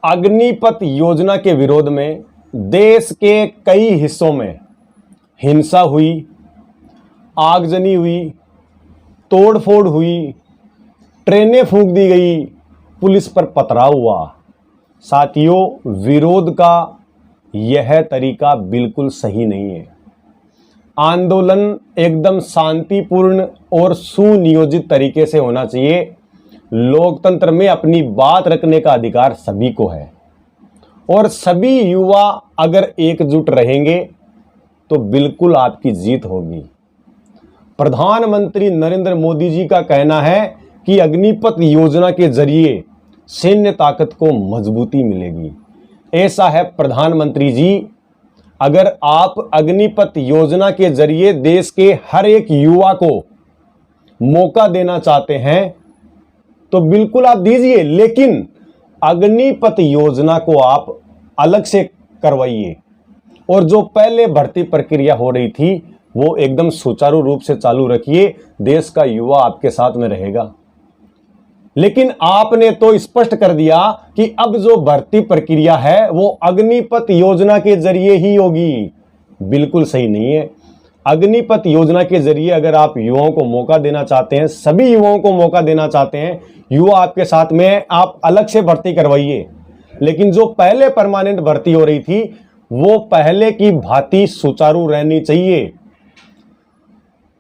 अग्निपथ योजना के विरोध में देश के कई हिस्सों में हिंसा हुई, आगजनी हुई, तोड़फोड़ हुई, ट्रेनें फूंक दी गई, पुलिस पर पथराव हुआ। साथियों, विरोध का यह तरीका बिल्कुल सही नहीं है। आंदोलन एकदम शांतिपूर्ण और सुनियोजित तरीके से होना चाहिए। लोकतंत्र में अपनी बात रखने का अधिकार सभी को है और सभी युवा अगर एकजुट रहेंगे तो बिल्कुल आपकी जीत होगी। प्रधानमंत्री नरेंद्र मोदी जी का कहना है कि अग्निपथ योजना के जरिए सैन्य ताकत को मजबूती मिलेगी। ऐसा है प्रधानमंत्री जी, अगर आप अग्निपथ योजना के जरिए देश के हर एक युवा को मौका देना चाहते हैं तो बिल्कुल आप दीजिए, लेकिन अग्निपथ योजना को आप अलग से करवाइए और जो पहले भर्ती प्रक्रिया हो रही थी वो एकदम सुचारू रूप से चालू रखिए। देश का युवा आपके साथ में रहेगा। लेकिन आपने तो स्पष्ट कर दिया कि अब जो भर्ती प्रक्रिया है वो अग्निपथ योजना के जरिए ही होगी। बिल्कुल सही नहीं है। अग्निपथ योजना के जरिए अगर आप युवाओं को मौका देना चाहते हैं, सभी युवाओं को मौका देना चाहते हैं, युवा आपके साथ में, आप अलग से भर्ती करवाइए। लेकिन जो पहले परमानेंट भर्ती हो रही थी वो पहले की भांति सुचारू रहनी चाहिए।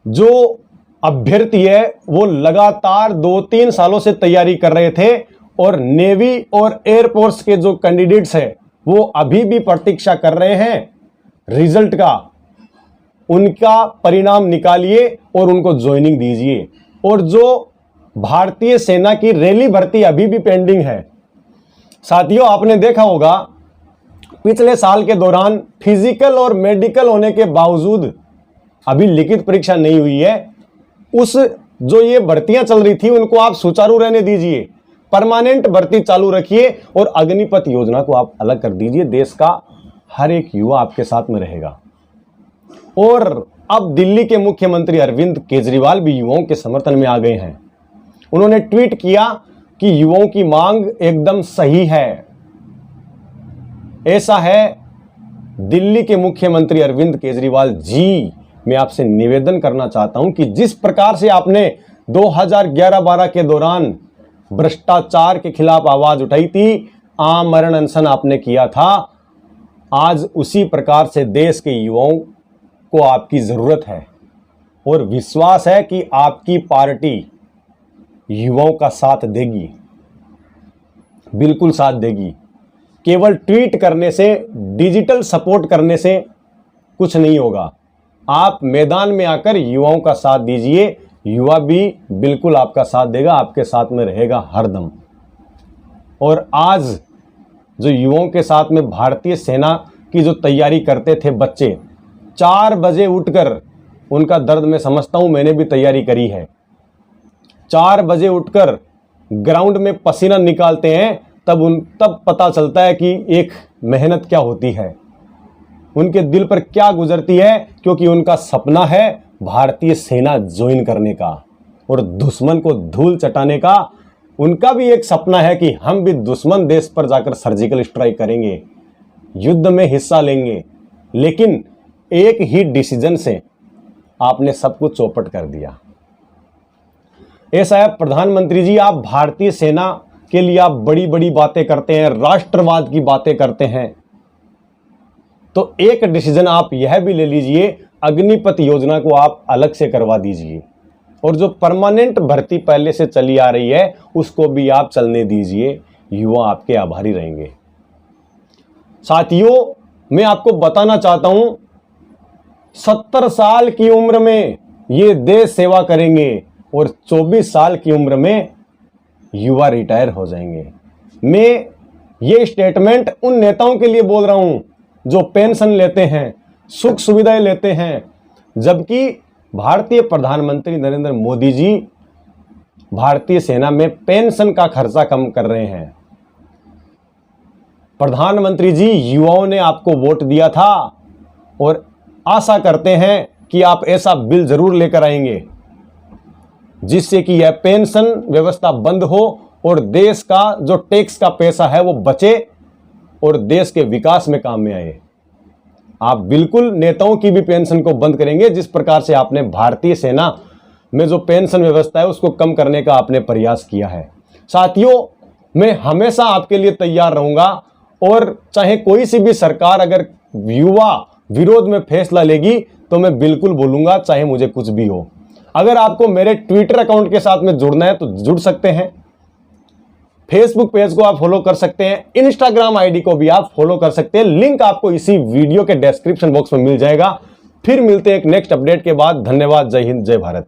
जो अभ्यर्थी है वो लगातार 2-3 सालों से तैयारी कर रहे थे और नेवी और एयरफोर्स के जो कैंडिडेट्स हैं वो अभी भी प्रतीक्षा कर रहे हैं रिजल्ट का। उनका परिणाम निकालिए और उनको ज्वाइनिंग दीजिए। और जो भारतीय सेना की रैली भर्ती अभी भी पेंडिंग है। साथियों, आपने देखा होगा पिछले साल के दौरान फिजिकल और मेडिकल होने के बावजूद अभी लिखित परीक्षा नहीं हुई है। उस जो ये भर्तियां चल रही थी उनको आप सुचारू रहने दीजिए, परमानेंट भर्ती चालू रखिए और अग्निपथ योजना को आप अलग कर दीजिए। देश का हर एक युवा आपके साथ में रहेगा। और अब दिल्ली के मुख्यमंत्री अरविंद केजरीवाल भी युवाओं के समर्थन में आ गए हैं। उन्होंने ट्वीट किया कि युवाओं की मांग एकदम सही है। ऐसा है दिल्ली के मुख्यमंत्री अरविंद केजरीवाल जी, मैं आपसे निवेदन करना चाहता हूं कि जिस प्रकार से आपने 2011-12 के दौरान भ्रष्टाचार के खिलाफ आवाज उठाई थी, आमरण अनशन आपने किया था, आज उसी प्रकार से देश के युवाओं को आपकी जरूरत है और विश्वास है कि आपकी पार्टी युवाओं का साथ देगी, बिल्कुल साथ देगी। केवल ट्वीट करने से, डिजिटल सपोर्ट करने से कुछ नहीं होगा। आप मैदान में आकर युवाओं का साथ दीजिए, युवा भी बिल्कुल आपका साथ देगा, आपके साथ में रहेगा हरदम। और आज जो युवाओं के साथ में भारतीय सेना की जो तैयारी करते थे बच्चे, 4 बजे उठकर, उनका दर्द मैं समझता हूं, मैंने भी तैयारी करी है। 4 बजे उठकर ग्राउंड में पसीना निकालते हैं, तब पता चलता है कि एक मेहनत क्या होती है, उनके दिल पर क्या गुजरती है, क्योंकि उनका सपना है भारतीय सेना ज्वाइन करने का और दुश्मन को धूल चटाने का। उनका भी एक सपना है कि हम भी दुश्मन देश पर जाकर सर्जिकल स्ट्राइक करेंगे, युद्ध में हिस्सा लेंगे। लेकिन एक ही डिसीजन से आपने सब कुछ चौपट कर दिया। ऐसा है प्रधानमंत्री जी, आप भारतीय सेना के लिए आप बड़ी बड़ी बातें करते हैं, राष्ट्रवाद की बातें करते हैं, तो एक डिसीजन आप यह भी ले लीजिए, अग्निपथ योजना को आप अलग से करवा दीजिए और जो परमानेंट भर्ती पहले से चली आ रही है उसको भी आप चलने दीजिए। युवा आपके आभारी रहेंगे। साथियों, मैं आपको बताना चाहता हूं, 70 साल की उम्र में ये देश सेवा करेंगे और 24 साल की उम्र में युवा रिटायर हो जाएंगे। मैं ये स्टेटमेंट उन नेताओं के लिए बोल रहा हूं जो पेंशन लेते हैं, सुख सुविधाएं लेते हैं, जबकि भारतीय प्रधानमंत्री नरेंद्र मोदी जी भारतीय सेना में पेंशन का खर्चा कम कर रहे हैं। प्रधानमंत्री जी, युवाओं ने आपको वोट दिया था और आशा करते हैं कि आप ऐसा बिल जरूर लेकर आएंगे जिससे कि यह पेंशन व्यवस्था बंद हो और देश का जो टैक्स का पैसा है वो बचे और देश के विकास में काम में आए। आप बिल्कुल नेताओं की भी पेंशन को बंद करेंगे, जिस प्रकार से आपने भारतीय सेना में जो पेंशन व्यवस्था है उसको कम करने का आपने प्रयास किया है। साथियों, मैं हमेशा आपके लिए तैयार रहूंगा और चाहे कोई सी भी सरकार अगर युवा विरोध में फैसला लेगी तो मैं बिल्कुल बोलूंगा, चाहे मुझे कुछ भी हो। अगर आपको मेरे ट्विटर अकाउंट के साथ में जुड़ना है तो जुड़ सकते हैं, फेसबुक पेज को आप फॉलो कर सकते हैं, इंस्टाग्राम आईडी को भी आप फॉलो कर सकते हैं। लिंक आपको इसी वीडियो के डिस्क्रिप्शन बॉक्स में मिल जाएगा। फिर मिलते हैं एक नेक्स्ट अपडेट के बाद। धन्यवाद। जय हिंद, जय भारत।